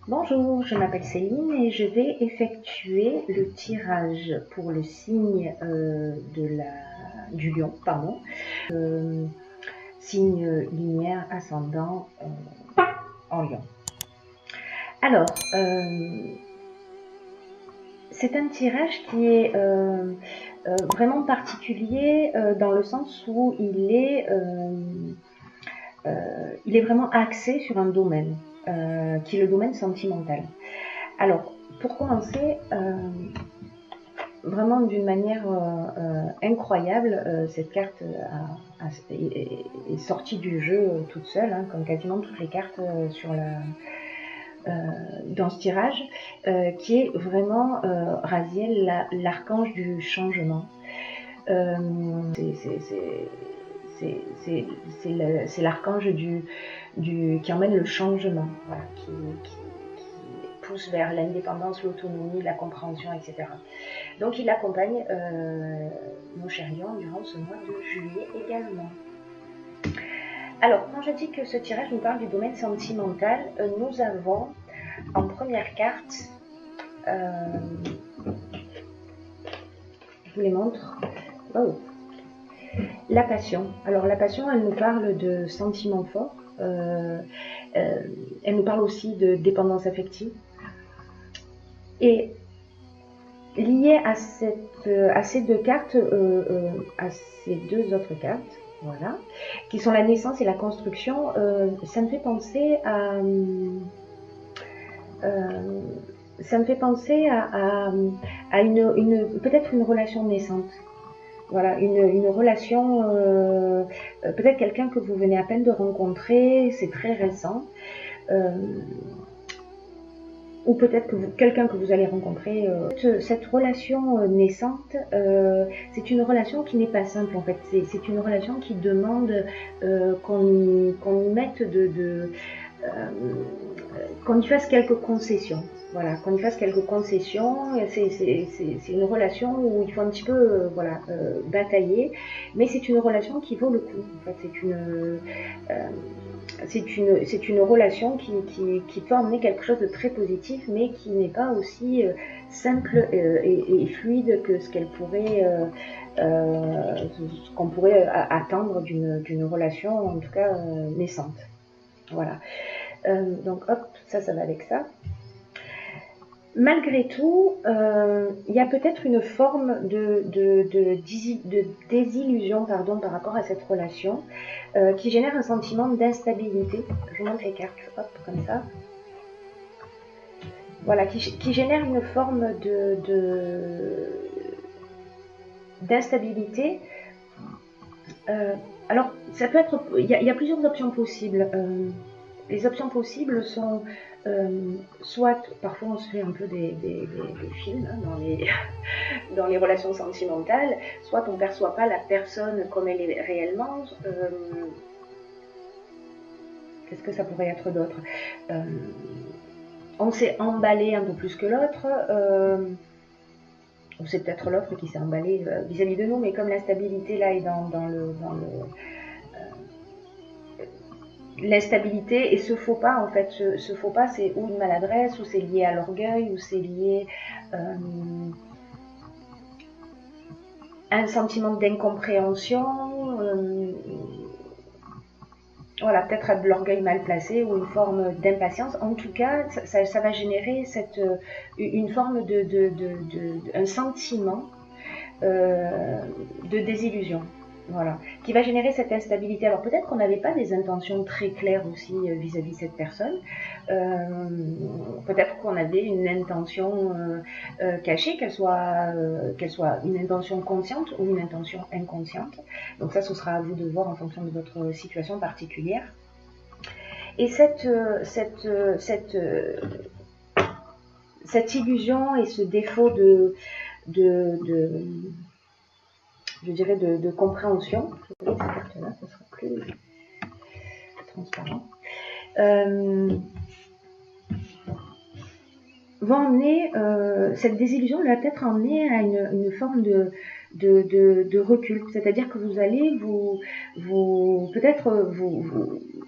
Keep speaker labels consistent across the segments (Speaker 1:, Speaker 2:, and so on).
Speaker 1: Bonjour, je m'appelle Céline et je vais effectuer le tirage pour le signe du lion, signe lumière ascendant en lion. Alors, c'est un tirage qui est vraiment particulier dans le sens où il est vraiment axé sur un domaine. Qui est le domaine sentimental. Alors, pour commencer, vraiment d'une manière incroyable, cette carte est sortie du jeu toute seule, hein, comme quasiment toutes les cartes dans ce tirage, qui est vraiment Raziel, l'archange du changement. C'est l'archange qui emmène le changement, voilà, qui pousse vers l'indépendance, l'autonomie, la compréhension, etc. Donc il accompagne nos chers lions durant ce mois de juillet également. Alors, quand je dis que ce tirage nous parle du domaine sentimental, nous avons en première carte, je vous les montre, la passion. Alors la passion, elle nous parle de sentiments forts, elle nous parle aussi de dépendance affective. Et lié à ces deux cartes, à ces deux autres cartes, voilà, qui sont la naissance et la construction, ça me fait penser à peut-être une relation naissante. Voilà, une relation, peut-être quelqu'un que vous venez à peine de rencontrer, c'est très récent, ou peut-être quelqu'un que vous allez rencontrer. Cette relation naissante, c'est une relation qui n'est pas simple en fait, c'est une relation qui demande qu'on y mette qu'on y fasse quelques concessions. Voilà, qu'on y fasse quelques concessions. C'est une relation où il faut un petit peu batailler, mais c'est une relation qui vaut le coup. En fait, c'est une relation qui peut emmener quelque chose de très positif, mais qui n'est pas aussi simple et fluide que ce qu'on pourrait attendre d'une relation, en tout cas naissante. Voilà. Donc hop, ça va avec ça. Malgré tout, il y a peut-être une forme de désillusion par rapport à cette relation qui génère un sentiment d'instabilité. Je vous montre les cartes, hop, comme ça. Voilà, qui génère une forme d'instabilité. Alors, ça peut être, il y a plusieurs options possibles. Les options possibles sont soit, parfois on se fait un peu des films hein, dans les relations sentimentales, soit on ne perçoit pas la personne comme elle est réellement. Qu'est-ce que ça pourrait être d'autre? On s'est emballé un peu plus que l'autre, ou c'est peut-être l'autre qui s'est emballé vis-à-vis de nous, mais comme l'instabilité là est dans l'instabilité et ce faux pas, en fait, ce faux pas, c'est ou une maladresse, ou c'est lié à l'orgueil, ou c'est lié à un sentiment d'incompréhension, voilà, peut-être à de l'orgueil mal placé ou une forme d'impatience. En tout cas, ça va générer une forme un sentiment de désillusion. Voilà, qui va générer cette instabilité. Alors peut-être qu'on n'avait pas des intentions très claires aussi vis-à-vis de cette personne. Peut-être qu'on avait une intention cachée, qu'elle soit une intention consciente ou une intention inconsciente. Donc ça, ce sera à vous de voir en fonction de votre situation particulière. Et cette illusion et ce défaut je dirais de compréhension, cette carte-là, ça sera plus transparent, va emmener, cette désillusion va peut-être emmener à une forme de recul, c'est-à-dire que vous allez peut-être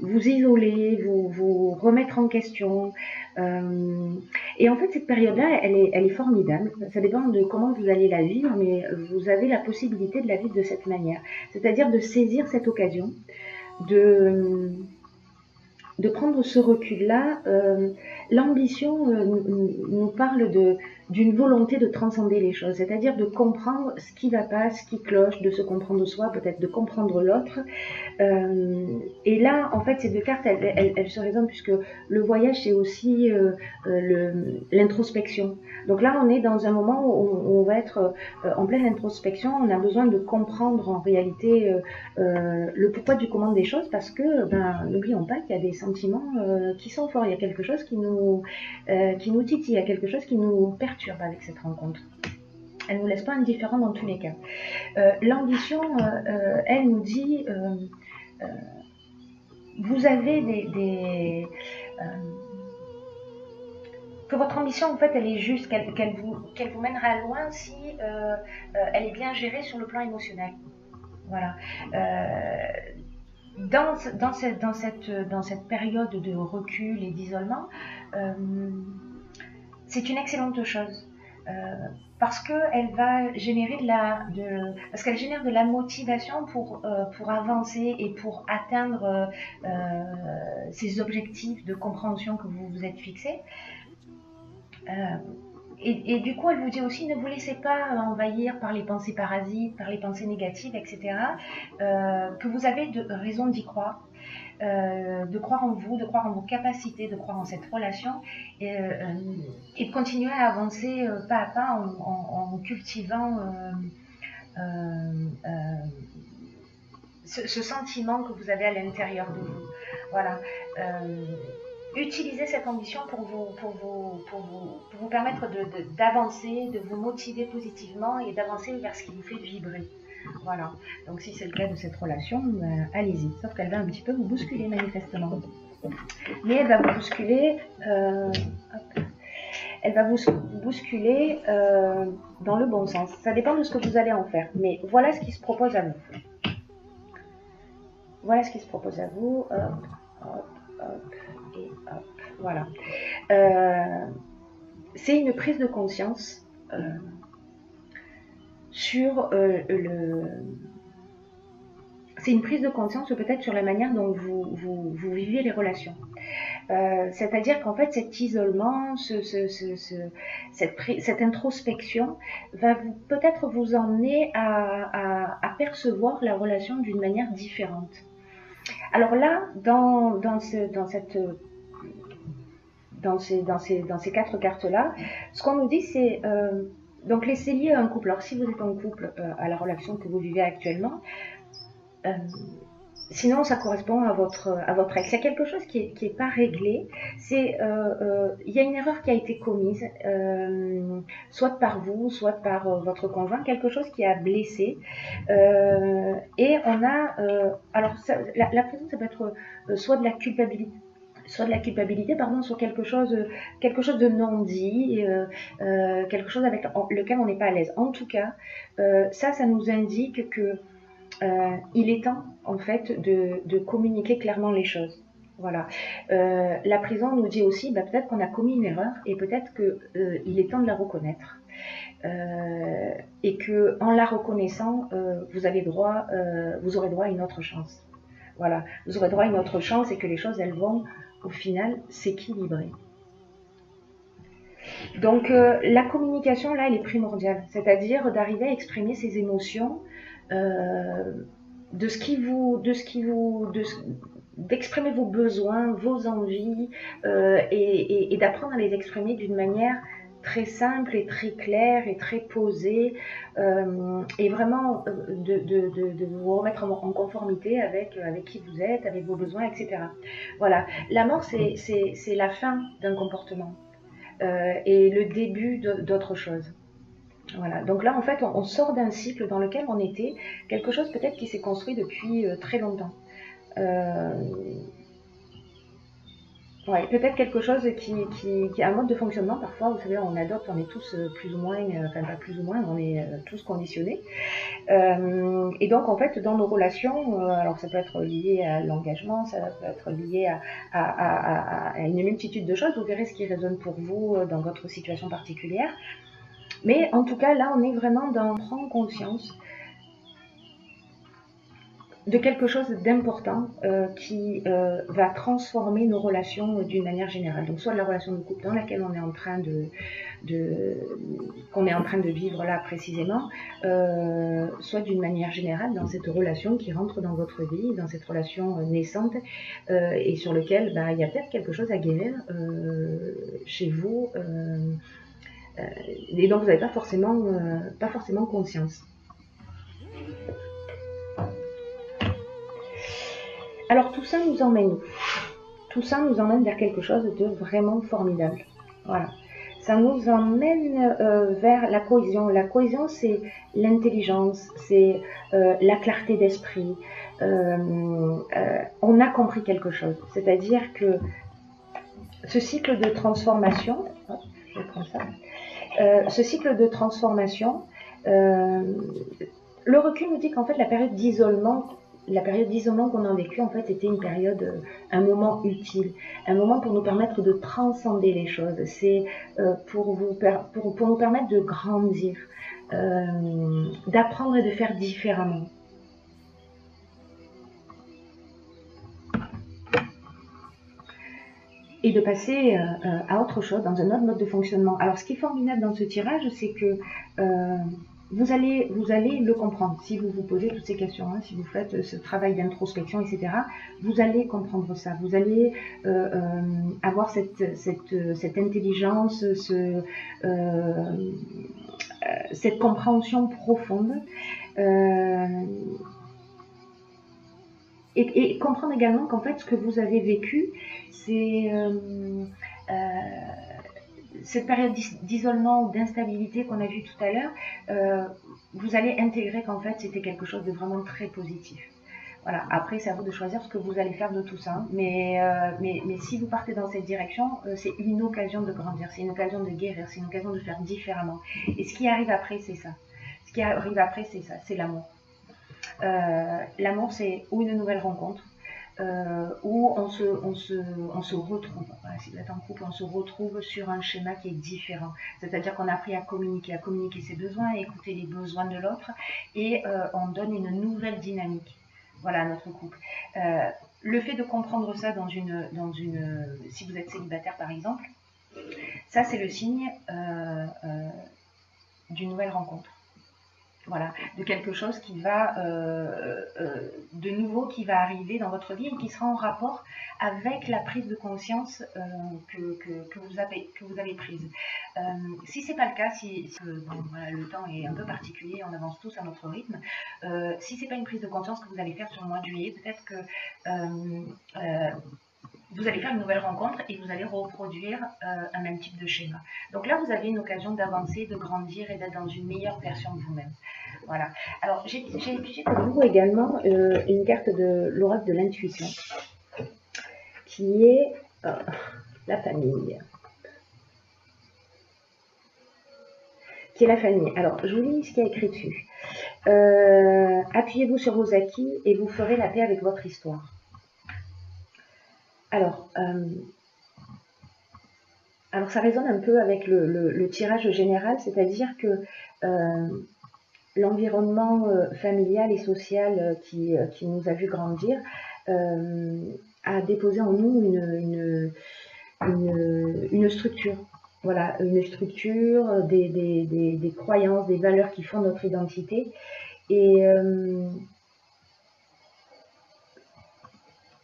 Speaker 1: vous isoler, vous remettre en question. Et en fait, cette période-là, elle est formidable. Ça dépend de comment vous allez la vivre, mais vous avez la possibilité de la vivre de cette manière. C'est-à-dire de saisir cette occasion, de prendre ce recul-là. L'ambition nous parle d'une volonté de transcender les choses, c'est-à-dire de comprendre ce qui va pas, ce qui cloche, de se comprendre soi, peut-être de comprendre l'autre. Et là, en fait, ces deux cartes, elles se résonnent puisque le voyage, c'est aussi l'introspection. Donc là, on est dans un moment où on va être en pleine introspection. On a besoin de comprendre en réalité le pourquoi du comment des choses, parce que, n'oublions pas qu'il y a des sentiments qui sont forts. Il y a quelque chose qui nous titille, il y a quelque chose qui nous perturbe avec cette rencontre. Elle ne nous laisse pas indifférents dans tous les cas. L'ambition, elle nous dit, vous avez que votre ambition, en fait, elle est juste, qu'elle vous mènera loin si elle est bien gérée sur le plan émotionnel. Voilà. Dans cette période de recul et d'isolement, c'est une excellente chose. Parce qu'elle va générer parce qu'elle génère de la motivation pour avancer et pour atteindre ces objectifs de compréhension que vous vous êtes fixés. Et du coup, elle vous dit aussi, ne vous laissez pas envahir par les pensées parasites, par les pensées négatives, etc. Que vous avez raison d'y croire. De croire en vous, de croire en vos capacités, de croire en cette relation et de continuer à avancer pas à pas en cultivant ce sentiment que vous avez à l'intérieur de vous. Voilà. Utilisez cette ambition pour vous permettre d'avancer, de vous motiver positivement et d'avancer vers ce qui vous fait vibrer. Voilà, donc si c'est le cas de cette relation, allez-y. Sauf qu'elle va un petit peu vous bousculer manifestement. Mais elle va vous bousculer, dans le bon sens. Ça dépend de ce que vous allez en faire. Mais voilà ce qui se propose à vous. Voilà ce qui se propose à vous. Hop, hop, hop et hop. Voilà. C'est une prise de conscience. C'est une prise de conscience peut-être sur la manière dont vous vivez les relations. C'est-à-dire qu'en fait cet isolement, cette introspection va peut-être vous emmener à percevoir la relation d'une manière différente. Alors là, dans ces quatre cartes-là, ce qu'on nous dit c'est... donc laissez lier un couple. Alors si vous êtes en couple à la relation que vous vivez actuellement, sinon ça correspond à votre ex. Il y a quelque chose qui est pas réglé. Il y a une erreur qui a été commise, soit par vous, soit par votre conjoint, quelque chose qui a blessé. Et on a, alors la prison, ça peut être soit de la culpabilité sur quelque chose de non dit, quelque chose avec lequel on n'est pas à l'aise. En tout cas, ça nous indique que il est temps en fait de communiquer clairement les choses. Voilà. La prison nous dit aussi, peut-être qu'on a commis une erreur et peut-être qu'il est temps de la reconnaître. Et que en la reconnaissant, vous aurez droit à une autre chance. Voilà, vous aurez droit à une autre chance et que les choses elles vont au final s'équilibrer. Donc la communication là elle est primordiale, c'est-à-dire d'arriver à exprimer ses émotions, d'exprimer vos besoins, vos envies et d'apprendre à les exprimer d'une manière très simple et très claire et très posée et vraiment de vous remettre en conformité avec qui vous êtes, avec vos besoins, etc. Voilà, la mort c'est la fin d'un comportement et le début d'autre chose. Voilà, donc là en fait on sort d'un cycle dans lequel on était, quelque chose peut-être qui s'est construit depuis très longtemps. Ouais, peut-être quelque chose qui est un mode de fonctionnement. Parfois, vous savez, on adopte, on est tous plus ou moins, enfin pas plus ou moins, on est tous conditionnés. Et donc, en fait, dans nos relations, alors ça peut être lié à l'engagement, ça peut être lié à une multitude de choses. Vous verrez ce qui résonne pour vous dans votre situation particulière. Mais en tout cas, là, on est vraiment dans prendre conscience de quelque chose d'important qui va transformer nos relations d'une manière générale. Donc soit la relation de couple dans laquelle on est en train qu'on est en train de vivre là précisément, soit d'une manière générale dans cette relation qui rentre dans votre vie, dans cette relation naissante et sur lequel il y a peut-être quelque chose à guérir chez vous et dont vous n'avez pas forcément conscience. Alors tout ça nous emmène où? Tout ça nous emmène vers quelque chose de vraiment formidable. Voilà. Ça nous emmène vers la cohésion. La cohésion, c'est l'intelligence, c'est la clarté d'esprit. On a compris quelque chose. C'est-à-dire que ce cycle de transformation, je vais prendre ça, ce cycle de transformation, le recul nous dit qu'en fait la période d'isolement qu'on a vécu, en fait, était une période, un moment utile, un moment pour nous permettre de transcender les choses. C'est pour nous permettre de grandir, d'apprendre et de faire différemment. Et de passer à autre chose, dans un autre mode de fonctionnement. Alors, ce qui est formidable dans ce tirage, c'est que vous allez le comprendre. Si vous vous posez toutes ces questions, hein, si vous faites ce travail d'introspection, etc., vous allez comprendre ça. Vous allez avoir cette intelligence, cette compréhension profonde. Et comprendre également qu'en fait, ce que vous avez vécu, c'est cette période d'isolement ou d'instabilité qu'on a vue tout à l'heure, vous allez intégrer qu'en fait, c'était quelque chose de vraiment très positif. Voilà. Après, c'est à vous de choisir ce que vous allez faire de tout ça. Mais si vous partez dans cette direction, c'est une occasion de grandir, c'est une occasion de guérir, c'est une occasion de faire différemment. Et ce qui arrive après, c'est ça. Ce qui arrive après, c'est ça, c'est l'amour. L'amour, c'est ou une nouvelle rencontre, où on se retrouve. Voilà, si vous êtes en couple, on se retrouve sur un schéma qui est différent. C'est-à-dire qu'on a appris à communiquer ses besoins, à écouter les besoins de l'autre, et on donne une nouvelle dynamique. Voilà, à notre couple. Le fait de comprendre ça si vous êtes célibataire par exemple, ça c'est le signe d'une nouvelle rencontre. Voilà, de quelque chose qui va de nouveau qui va arriver dans votre vie et qui sera en rapport avec la prise de conscience que vous avez prise. Si c'est pas le cas, voilà, le temps est un peu particulier, on avance tous à notre rythme. Si c'est pas une prise de conscience que vous allez faire sur le mois de juillet, peut-être que vous allez faire une nouvelle rencontre et vous allez reproduire un même type de schéma. Donc là, vous avez une occasion d'avancer, de grandir et d'être dans une meilleure version de vous-même. Voilà. Alors, j'ai étudié pour vous également une carte de l'oracle de l'intuition, qui est la famille. Qui est la famille. Alors, je vous lis ce qu'il y a écrit dessus. Appuyez-vous sur vos acquis et vous ferez la paix avec votre histoire. Alors ça résonne un peu avec le tirage général, c'est-à-dire que l'environnement familial et social qui nous a vu grandir a déposé en nous une structure. Voilà, une structure, des croyances, des valeurs qui font notre identité. Et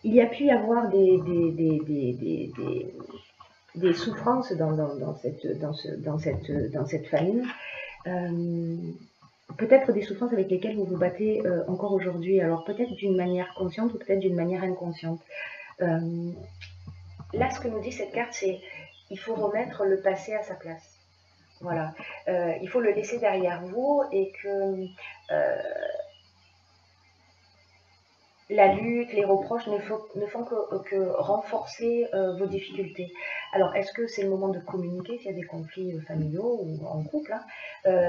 Speaker 1: il y a pu y avoir des souffrances dans cette famille. Peut-être des souffrances avec lesquelles vous vous battez encore aujourd'hui. Alors peut-être d'une manière consciente ou peut-être d'une manière inconsciente. Là, ce que nous dit cette carte, c'est il faut remettre le passé à sa place. Voilà. Il faut le laisser derrière vous et que la lutte, les reproches ne font que renforcer vos difficultés. Alors, est-ce que c'est le moment de communiquer s'il y a des conflits familiaux ou en couple, hein,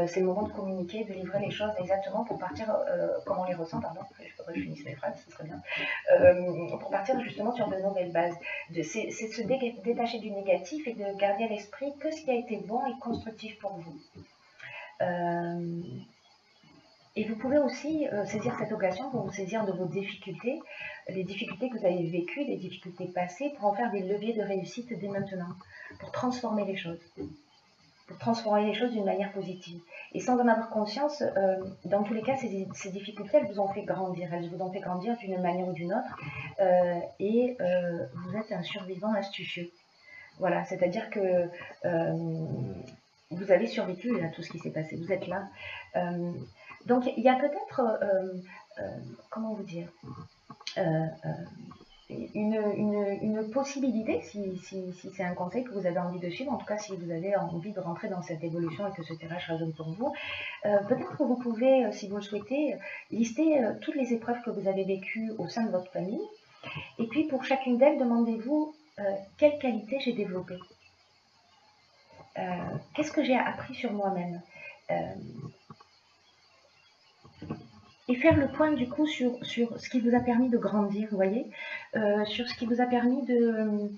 Speaker 1: c'est le moment de communiquer, de livrer les choses exactement pour partir, comme on les ressent, pardon, il faudrait que je finisse mes phrases, ce serait bien, pour partir justement sur de nouvelles bases. C'est de se détacher du négatif et de garder à l'esprit que ce qui a été bon et constructif pour vous. Et vous pouvez aussi saisir cette occasion pour vous saisir de vos difficultés, les difficultés que vous avez vécues, les difficultés passées, pour en faire des leviers de réussite dès maintenant, pour transformer les choses. Pour transformer les choses d'une manière positive. Et sans en avoir conscience, dans tous les cas, ces difficultés, elles vous ont fait grandir. Elles vous ont fait grandir d'une manière ou d'une autre. Et vous êtes un survivant astucieux. Voilà, c'est-à-dire que vous avez survécu à tout ce qui s'est passé. Vous êtes là. Donc, il y a peut-être, comment vous dire, une possibilité, si c'est un conseil que vous avez envie de suivre, en tout cas si vous avez envie de rentrer dans cette évolution et que ce tirage résonne pour vous, peut-être que vous pouvez, si vous le souhaitez, lister toutes les épreuves que vous avez vécues au sein de votre famille, et puis pour chacune d'elles, demandez-vous quelle qualité j'ai développée, qu'est-ce que j'ai appris sur moi-même, et faire le point du coup sur ce qui vous a permis de grandir, vous voyez, sur ce qui vous a permis de...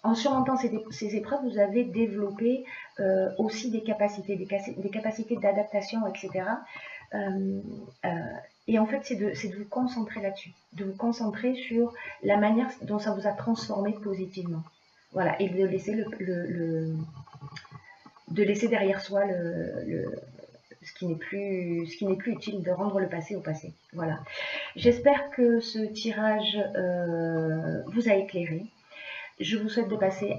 Speaker 1: en surmontant ces épreuves, vous avez développé aussi des capacités d'adaptation, etc. Et en fait, c'est de vous concentrer là-dessus, de vous concentrer sur la manière dont ça vous a transformé positivement. Voilà, et de laisser de laisser derrière soi ce qui n'est plus utile, de rendre le passé au passé. Voilà. J'espère que ce tirage vous a éclairé. Je vous souhaite de passer